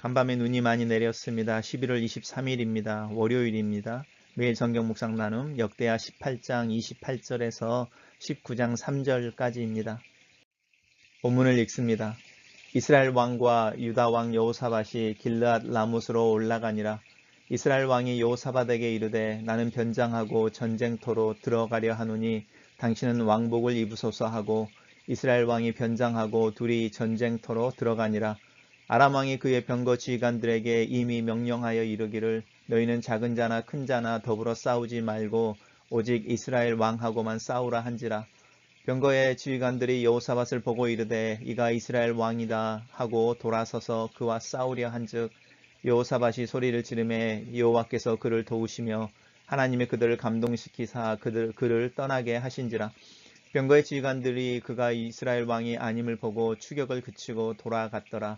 간밤에 눈이 많이 내렸습니다. 11월 23일입니다. 월요일입니다. 매일 성경 묵상 나눔 역대하 18장 28절에서 19장 3절까지입니다. 본문을 읽습니다. 이스라엘 왕과 유다 왕 여호사밧이 길르앗 라못으로 올라가니라. 이스라엘 왕이 여호사밧에게 이르되 나는 변장하고 전쟁터로 들어가려 하노니 당신은 왕복을 입으소서 하고 이스라엘 왕이 변장하고 둘이 전쟁터로 들어가니라. 아람 왕이 그의 병거 지휘관들에게 이미 명령하여 이르기를 너희는 작은 자나 큰 자나 더불어 싸우지 말고 오직 이스라엘 왕하고만 싸우라 한지라. 병거의 지휘관들이 여호사밧을 보고 이르되 이가 이스라엘 왕이다 하고 돌아서서 그와 싸우려 한즉 여호사밧이 소리를 지르매 여호와께서 그를 도우시며 하나님의 그들을 감동시키사 그를 떠나게 하신지라. 병거의 지휘관들이 그가 이스라엘 왕이 아님을 보고 추격을 그치고 돌아갔더라.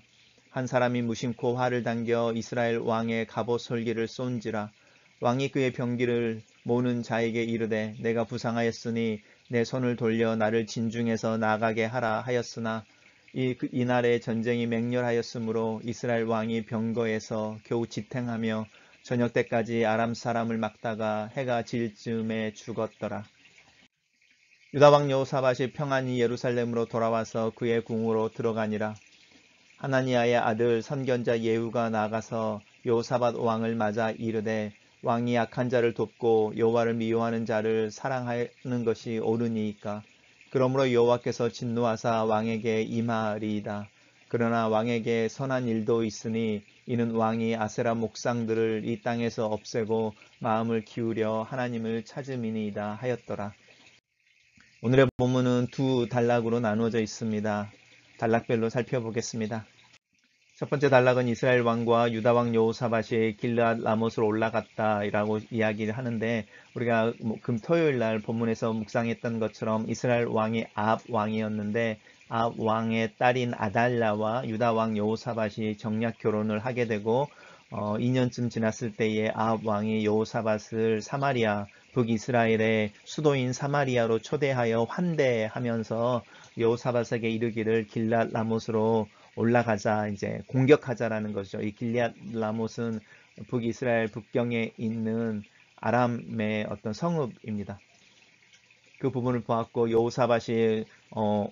한 사람이 무심코 활을 당겨 이스라엘 왕의 갑옷 솔기를 쏜지라. 왕이 그의 병기를 모는 자에게 이르되 내가 부상하였으니 내 손을 돌려 나를 진중에서 나가게 하라 하였으나 이날에 전쟁이 맹렬하였으므로 이스라엘 왕이 병거에서 겨우 지탱하며 저녁 때까지 아람 사람을 막다가 해가 질 즈음에 죽었더라. 유다 왕 여호사밧이 평안히 예루살렘으로 돌아와서 그의 궁으로 들어가니라. 하나니아의 아들 선견자 예후가 나가서 여호사밧 왕을 맞아 이르되 왕이 약한 자를 돕고 여호와를 미워하는 자를 사랑하는 것이 옳으니이까. 그러므로 여호와께서 진노하사 왕에게 임하리이다. 그러나 왕에게 선한 일도 있으니 이는 왕이 아세라 목상들을 이 땅에서 없애고 마음을 기울여 하나님을 찾음이니이다 하였더라. 오늘의 본문은 두 단락으로 나누어져 있습니다. 단락별로 살펴보겠습니다. 첫 번째 단락은 이스라엘 왕과 유다 왕 여호사밧이 길르앗 라못으로 올라갔다라고 이야기를 하는데, 우리가 토요일 날 본문에서 묵상했던 것처럼 이스라엘 왕이 아합 왕이었는데 아합 왕의 딸인 아달랴와 유다 왕 여호사밧이 정략 결혼을 하게 되고 2년쯤 지났을 때에 아합 왕이 여호사밧을 사마리아 북이스라엘의 수도인 사마리아로 초대하여 환대하면서 여호사밧에게 이르기를 길르앗 라못으로 올라가자, 이제 공격하자라는 것이죠. 이 길르앗 라못은 북이스라엘 북경에 있는 아람의 어떤 성읍입니다. 그 부분을 보았고 여호사밧이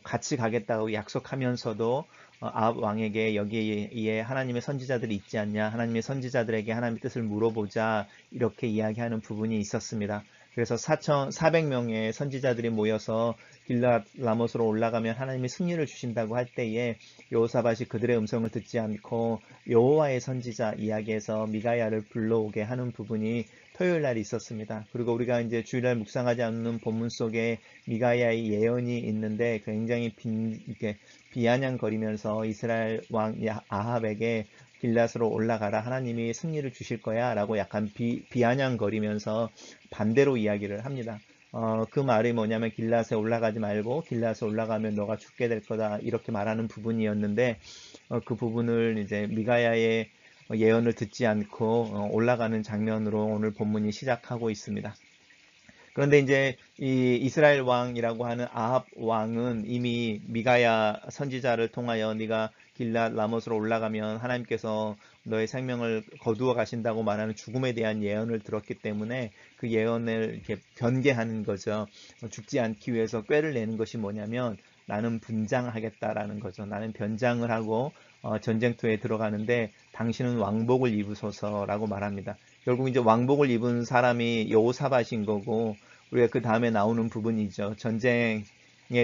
같이 가겠다고 약속하면서도 아합 왕에게 여기에 하나님의 선지자들이 있지 않냐, 하나님의 선지자들에게 하나님의 뜻을 물어보자, 이렇게 이야기하는 부분이 있었습니다. 그래서 4,400명의 선지자들이 모여서 길르앗 라못으로 올라가면 하나님이 승리를 주신다고 할 때에 여호사밧이 그들의 음성을 듣지 않고 여호와의 선지자 이야기에서 미가야를 불러오게 하는 부분이 토요일 날 있었습니다. 그리고 우리가 이제 주일날 묵상하지 않는 본문 속에 미가야의 예언이 있는데 굉장히 이렇게 비아냥거리면서 이스라엘 왕 아합에게 길앗으로 올라가라, 하나님이 승리를 주실 거야 라고 약간 비아냥거리면서 반대로 이야기를 합니다. 그 말이 뭐냐면 길앗에 올라가지 말고 길앗에 올라가면 너가 죽게 될 거다, 이렇게 말하는 부분이었는데 그 부분을 이제 미가야의 예언을 듣지 않고 올라가는 장면으로 오늘 본문이 시작하고 있습니다. 그런데 이제 이 이스라엘 왕이라고 하는 아합 왕은 이미 미가야 선지자를 통하여 네가 길앗 라못으로 올라가면 하나님께서 너의 생명을 거두어 가신다고 말하는 죽음에 대한 예언을 들었기 때문에 그 예언을 이렇게 변개하는 거죠. 죽지 않기 위해서 꾀를 내는 것이 뭐냐면 나는 분장하겠다라는 거죠. 나는 변장을 하고 전쟁터에 들어가는데 당신은 왕복을 입으소서라고 말합니다. 결국 이제 왕복을 입은 사람이 여호사밧인 거고, 우리가 그 다음에 나오는 부분이죠. 전쟁에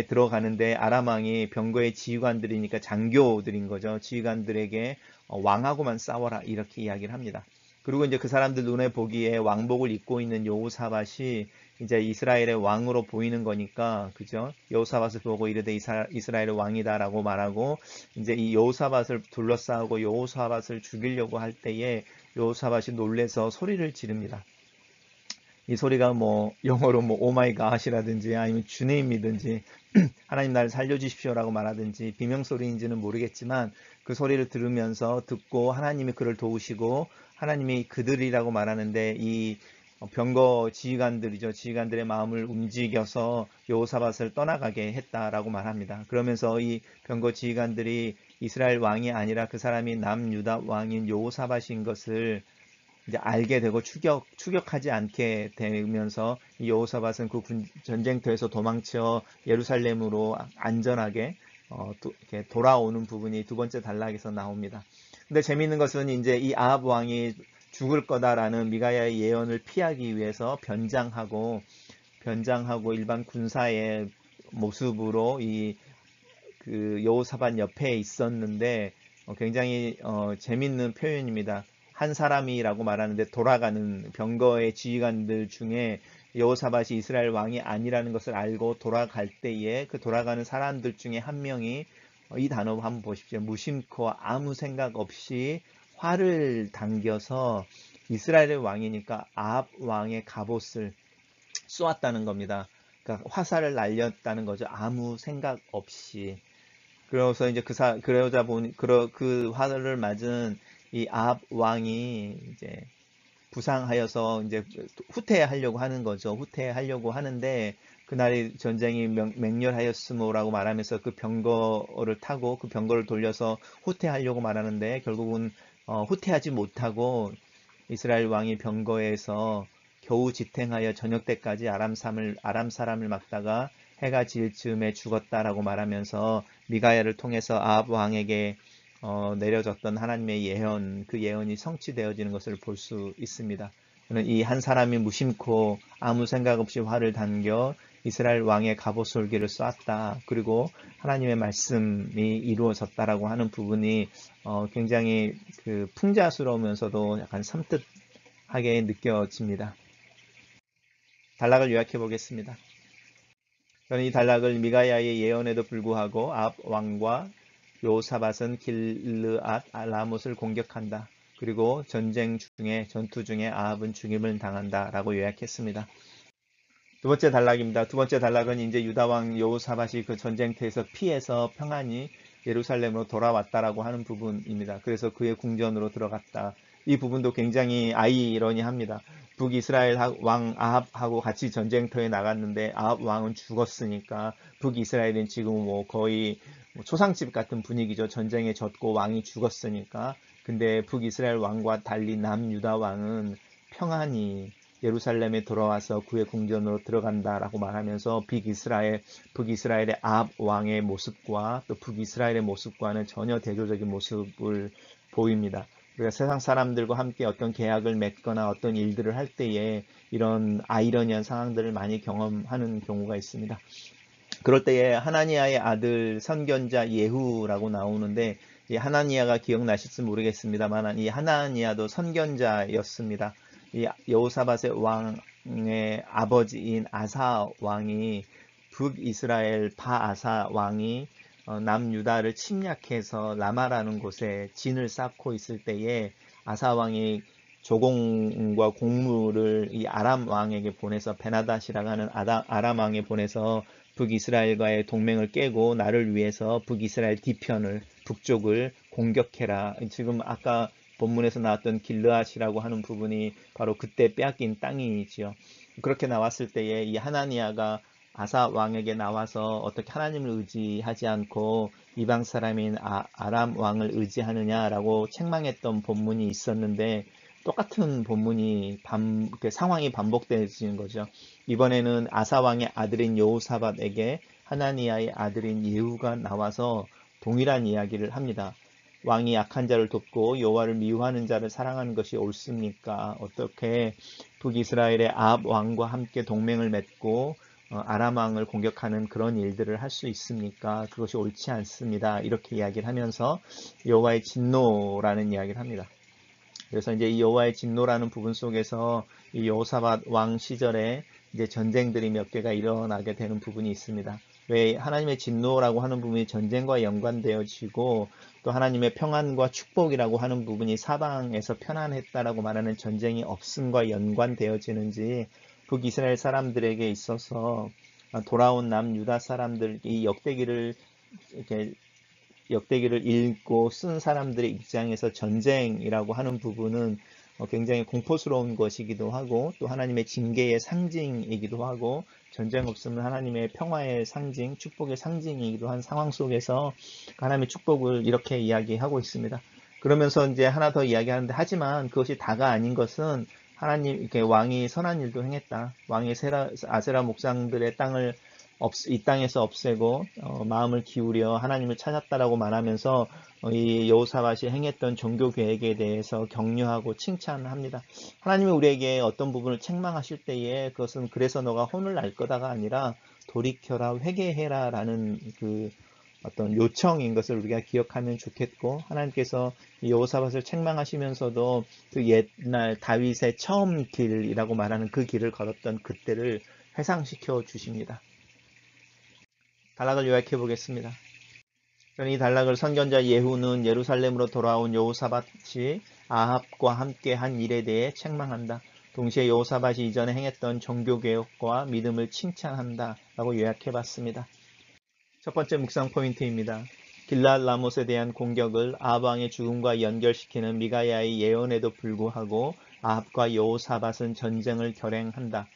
들어가는데 아람 왕이 병거의 지휘관들이니까 장교들인 거죠. 지휘관들에게 왕하고만 싸워라, 이렇게 이야기를 합니다. 그리고 이제 그 사람들 눈에 보기에 왕복을 입고 있는 여호사밧이 이제 이스라엘의 왕으로 보이는 거니까, 그죠? 여호사밧을 보고 이르되 이스라엘의 왕이다라고 말하고, 이제 이 여호사밧을 둘러싸고 여호사밧을 죽이려고 할 때에 여호사밧이 놀래서 소리를 지릅니다. 이 소리가 영어로 오마이 갓이라든지 아니면 주님이든지 하나님 나를 살려주십시오라고 말하든지 비명소리인지는 모르겠지만 그 소리를 들으면서 듣고 하나님이 그를 도우시고 하나님이 그들이라고 말하는데 이 병거 지휘관들이죠. 지휘관들의 마음을 움직여서 여호사밧을 떠나가게 했다라고 말합니다. 그러면서 이 병거 지휘관들이 이스라엘 왕이 아니라 그 사람이 남유다 왕인 여호사밧인 것을 이제 알게 되고 추격하지 않게 되면서 이 여호사밧은 그 전쟁터에서 도망쳐 예루살렘으로 안전하게 이렇게 돌아오는 부분이 두 번째 단락에서 나옵니다. 근데 재미있는 것은 이제 이 아합 왕이 죽을 거다라는 미가야의 예언을 피하기 위해서 변장하고 일반 군사의 모습으로 그 여호사밧 옆에 있었는데 굉장히 재밌는 표현입니다. 한 사람이라고 말하는데 돌아가는 병거의 지휘관들 중에 여호사밧이 이스라엘 왕이 아니라는 것을 알고 돌아갈 때에 그 돌아가는 사람들 중에 한 명이 이 단어 한번 보십시오. 무심코 아무 생각 없이 활을 당겨서 이스라엘의 왕이니까 아합 왕의 갑옷을 쏘았다는 겁니다. 그러니까 화살을 날렸다는 거죠. 아무 생각 없이. 그래서 이제 그러자 보니 그 화살을 맞은 이 아합 왕이 이제 부상하여서 이제 후퇴하려고 하는 거죠. 후퇴하려고 하는데 그날이 전쟁이 맹렬하였으므라고 말하면서 그 병거를 타고 그 병거를 돌려서 후퇴하려고 말하는데 결국은 후퇴하지 못하고 이스라엘 왕이 병거에서 겨우 지탱하여 저녁 때까지 아람 사람을 막다가 해가 질 즈음에 죽었다라고 말하면서 미가야를 통해서 아합 왕에게 내려졌던 하나님의 예언, 그 예언이 성취되어지는 것을 볼 수 있습니다. 이 한 사람이 무심코 아무 생각 없이 활을 당겨 이스라엘 왕의 갑옷솔기를 쐈다. 그리고 하나님의 말씀이 이루어졌다라고 하는 부분이 굉장히 그 풍자스러우면서도 약간 섬뜩하게 느껴집니다. 단락을 요약해 보겠습니다. 저는 이 단락을 미가야의 예언에도 불구하고 아합 왕과 여호사밧은 길르앗 라못을 공격한다. 그리고 전투 중에 아합은 죽임을 당한다. 라고 요약했습니다. 두 번째 단락입니다. 두 번째 단락은 이제 유다왕 여호사밧이 그 전쟁터에서 피해서 평안히 예루살렘으로 돌아왔다라고 하는 부분입니다. 그래서 그의 궁전으로 들어갔다. 이 부분도 굉장히 아이러니합니다. 북이스라엘 왕 아합하고 같이 전쟁터에 나갔는데 아합 왕은 죽었으니까 북이스라엘은 지금 뭐 거의 초상집 같은 분위기죠. 전쟁에 졌고 왕이 죽었으니까. 근데 북이스라엘 왕과 달리 남유다 왕은 평안히 예루살렘에 돌아와서 그의 궁전으로 들어간다라고 말하면서 북이스라엘의 아합 왕의 모습과 또 북이스라엘의 모습과는 전혀 대조적인 모습을 보입니다. 우리가 세상 사람들과 함께 어떤 계약을 맺거나 어떤 일들을 할 때에 이런 아이러니한 상황들을 많이 경험하는 경우가 있습니다. 그럴 때에 하나니아의 아들 선견자 예후라고 나오는데 이 하나니아가 기억나실지 모르겠습니다만 이 하나니아도 선견자였습니다. 이 여호사밧의 왕의 아버지인 아사 왕이 북이스라엘 바아사 왕이 남유다를 침략해서 라마라는 곳에 진을 쌓고 있을 때에 아사 왕이 조공과 공무를 이 아람 왕에게 보내서 베나닷이라고 하는 아람 왕에 보내서 북이스라엘과의 동맹을 깨고 나를 위해서 북이스라엘 뒤편을 북쪽을 공격해라. 지금 아까 본문에서 나왔던 길르앗이라고 하는 부분이 바로 그때 빼앗긴 땅이지요. 그렇게 나왔을 때에 이 하나니아가 아사 왕에게 나와서 어떻게 하나님을 의지하지 않고 이방 사람인 아람 왕을 의지하느냐라고 책망했던 본문이 있었는데 똑같은 본문이 상황이 반복되어지는 거죠. 이번에는 아사 왕의 아들인 여호사밧에게 하나니아의 아들인 예후가 나와서 동일한 이야기를 합니다. 왕이 약한 자를 돕고 여호와를 미워하는 자를 사랑하는 것이 옳습니까? 어떻게 북이스라엘의 아합 왕과 함께 동맹을 맺고 아람 왕을 공격하는 그런 일들을 할 수 있습니까? 그것이 옳지 않습니다. 이렇게 이야기를 하면서 여호와의 진노라는 이야기를 합니다. 그래서 이제 이 여호와의 진노라는 부분 속에서 이 여호사밧 왕 시절에 이제 전쟁들이 몇 개가 일어나게 되는 부분이 있습니다. 왜 하나님의 진노라고 하는 부분이 전쟁과 연관되어지고 또 하나님의 평안과 축복이라고 하는 부분이 사방에서 편안했다라고 말하는 전쟁이 없음과 연관되어지는지 북이스라엘 사람들에게 있어서 돌아온 남유다 사람들 이 역대기를 읽고 쓴 사람들의 입장에서 전쟁이라고 하는 부분은 굉장히 공포스러운 것이기도 하고 또 하나님의 징계의 상징이기도 하고 전쟁 없으면 하나님의 평화의 상징, 축복의 상징이기도 한 상황 속에서 하나님의 축복을 이렇게 이야기하고 있습니다. 그러면서 이제 하나 더 이야기하는데 하지만 그것이 다가 아닌 것은 하나님 이렇게 왕이 선한 일도 행했다. 왕이 아세라 목상들의 땅을 이 땅에서 없애고 마음을 기울여 하나님을 찾았다라고 말하면서 이 여호사밧이 행했던 종교 계획에 대해서 격려하고 칭찬합니다. 하나님이 우리에게 어떤 부분을 책망하실 때에 그것은 그래서 너가 혼을 날 거다가 아니라 돌이켜라 회개해라 라는 그 어떤 요청인 것을 우리가 기억하면 좋겠고, 하나님께서 여호사밧을 책망하시면서도 그 옛날 다윗의 처음 길이라고 말하는 그 길을 걸었던 그때를 회상시켜 주십니다. 단락을 요약해 보겠습니다. 이 단락을 선견자 예후는 예루살렘으로 돌아온 여호사밧이 아합과 함께 한 일에 대해 책망한다. 동시에 여호사밧이 이전에 행했던 종교개혁과 믿음을 칭찬한다 라고 요약해 봤습니다. 첫 번째 묵상 포인트입니다. 길랏 라못에 대한 공격을 아합 왕의 죽음과 연결시키는 미가야의 예언에도 불구하고 아합과 여호사밧은 전쟁을 결행한다.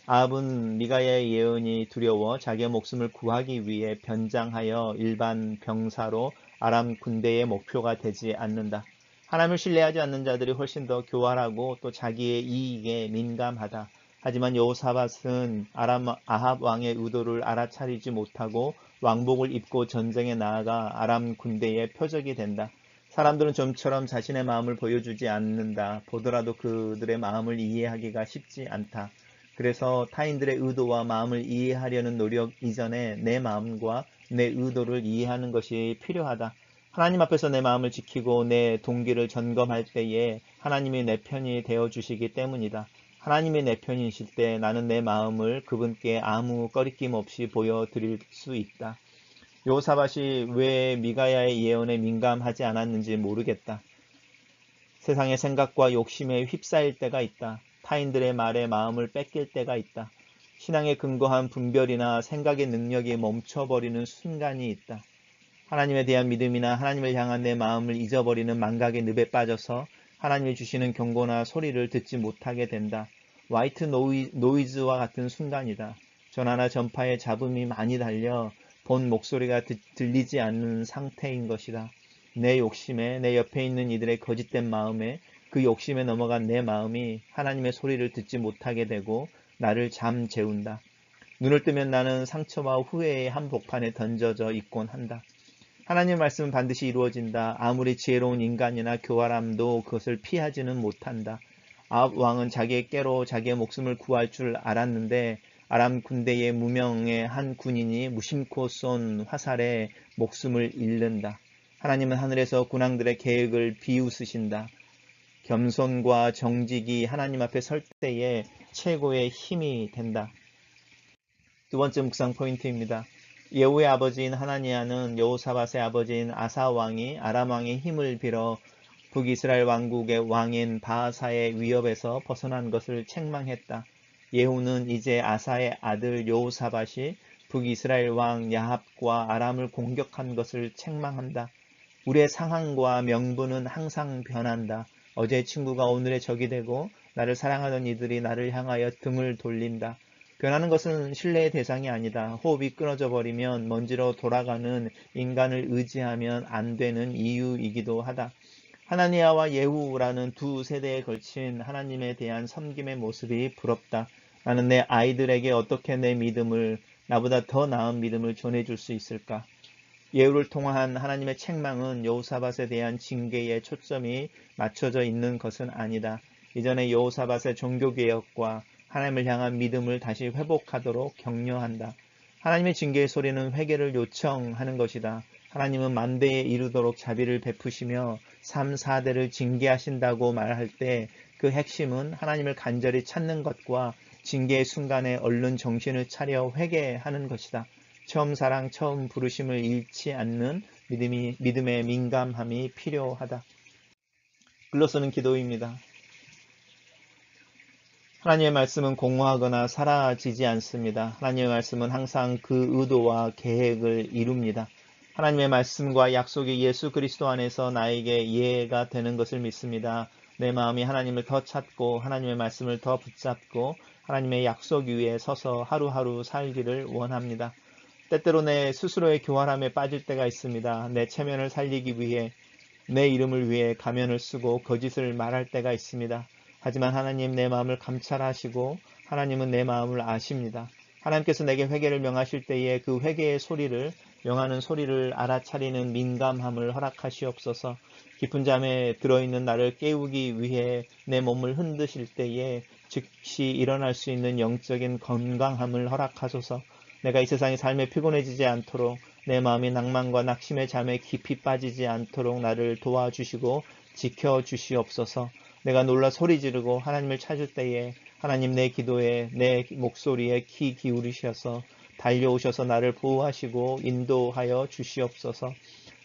아합은 미가야의 예언이 두려워 자기의 목숨을 구하기 위해 변장하여 일반 병사로 아람 군대의 목표가 되지 않는다. 하나님을 신뢰하지 않는 자들이 훨씬 더 교활하고 또 자기의 이익에 민감하다. 하지만 여호사밧은 아합 왕의 의도를 알아차리지 못하고 왕복을 입고 전쟁에 나아가 아람 군대의 표적이 된다. 사람들은 좀처럼 자신의 마음을 보여주지 않는다. 보더라도 그들의 마음을 이해하기가 쉽지 않다. 그래서 타인들의 의도와 마음을 이해하려는 노력 이전에 내 마음과 내 의도를 이해하는 것이 필요하다. 하나님 앞에서 내 마음을 지키고 내 동기를 점검할 때에 하나님이 내 편이 되어주시기 때문이다. 하나님이 내 편이실 때 나는 내 마음을 그분께 아무 꺼리낌 없이 보여드릴 수 있다. 여호사밧이 왜 미가야의 예언에 민감하지 않았는지 모르겠다. 세상의 생각과 욕심에 휩싸일 때가 있다. 타인들의 말에 마음을 뺏길 때가 있다. 신앙에 근거한 분별이나 생각의 능력이 멈춰버리는 순간이 있다. 하나님에 대한 믿음이나 하나님을 향한 내 마음을 잊어버리는 망각의 늪에 빠져서 하나님이 주시는 경고나 소리를 듣지 못하게 된다. 화이트 노이즈와 같은 순간이다. 전화나 전파에 잡음이 많이 달려 본 목소리가 들리지 않는 상태인 것이다. 내 욕심에, 내 옆에 있는 이들의 거짓된 마음에, 그 욕심에 넘어간 내 마음이 하나님의 소리를 듣지 못하게 되고 나를 잠재운다. 눈을 뜨면 나는 상처와 후회의 한복판에 던져져 있곤 한다. 하나님의 말씀은 반드시 이루어진다. 아무리 지혜로운 인간이나 교활함도 그것을 피하지는 못한다. 아합 왕은 자기의 깨로 자기의 목숨을 구할 줄 알았는데 아람 군대의 무명의 한 군인이 무심코 쏜 화살에 목숨을 잃는다. 하나님은 하늘에서 군왕들의 계획을 비웃으신다. 겸손과 정직이 하나님 앞에 설 때에 최고의 힘이 된다. 두 번째 묵상 포인트입니다. 예후의 아버지인 하나니아는 여호사밧의 아버지인 아사 왕이 아람 왕의 힘을 빌어 북이스라엘 왕국의 왕인 바하사의 위협에서 벗어난 것을 책망했다. 예후는 이제 아사의 아들 여호사밧이 북이스라엘 왕 야합과 아람을 공격한 것을 책망한다. 우리의 상황과 명분은 항상 변한다. 어제의 친구가 오늘의 적이 되고 나를 사랑하던 이들이 나를 향하여 등을 돌린다. 변하는 것은 신뢰의 대상이 아니다. 호흡이 끊어져 버리면 먼지로 돌아가는 인간을 의지하면 안 되는 이유이기도 하다. 하나니아와 예후라는 두 세대에 걸친 하나님에 대한 섬김의 모습이 부럽다. 나는 내 아이들에게 어떻게 내 믿음을, 나보다 더 나은 믿음을 전해줄 수 있을까? 예후를 통한 하나님의 책망은 여호사밧에 대한 징계에 초점이 맞춰져 있는 것은 아니다. 이전에 여호사밧의 종교개혁과 하나님을 향한 믿음을 다시 회복하도록 격려한다. 하나님의 징계의 소리는 회개를 요청하는 것이다. 하나님은 만대에 이르도록 자비를 베푸시며 3, 4대를 징계하신다고 말할 때 그 핵심은 하나님을 간절히 찾는 것과 징계의 순간에 얼른 정신을 차려 회개하는 것이다. 처음 사랑, 처음 부르심을 잃지 않는 믿음의 민감함이 필요하다. 글로 쓰는 기도입니다. 하나님의 말씀은 공허하거나 사라지지 않습니다. 하나님의 말씀은 항상 그 의도와 계획을 이룹니다. 하나님의 말씀과 약속이 예수 그리스도 안에서 나에게 이해가 되는 것을 믿습니다. 내 마음이 하나님을 더 찾고 하나님의 말씀을 더 붙잡고 하나님의 약속 위에 서서 하루하루 살기를 원합니다. 때때로 내 스스로의 교활함에 빠질 때가 있습니다. 내 체면을 살리기 위해 내 이름을 위해 가면을 쓰고 거짓을 말할 때가 있습니다. 하지만 하나님 내 마음을 감찰하시고 하나님은 내 마음을 아십니다. 하나님께서 내게 회개를 명하실 때에 그 회개의 소리를 명하는 소리를 알아차리는 민감함을 허락하시옵소서. 깊은 잠에 들어있는 나를 깨우기 위해 내 몸을 흔드실 때에 즉시 일어날 수 있는 영적인 건강함을 허락하소서. 내가 이 세상의 삶에 피곤해지지 않도록 내 마음이 낭만과 낙심의 잠에 깊이 빠지지 않도록 나를 도와주시고 지켜주시옵소서. 내가 놀라 소리 지르고 하나님을 찾을 때에 하나님 내 기도에 내 목소리에 귀 기울이셔서 달려오셔서 나를 보호하시고 인도하여 주시옵소서.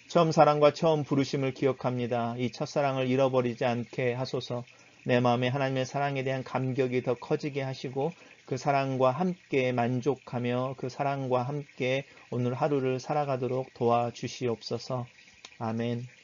처음 사랑과 처음 부르심을 기억합니다. 이 첫사랑을 잃어버리지 않게 하소서. 내 마음에 하나님의 사랑에 대한 감격이 더 커지게 하시고 그 사랑과 함께 만족하며 그 사랑과 함께 오늘 하루를 살아가도록 도와주시옵소서. 아멘.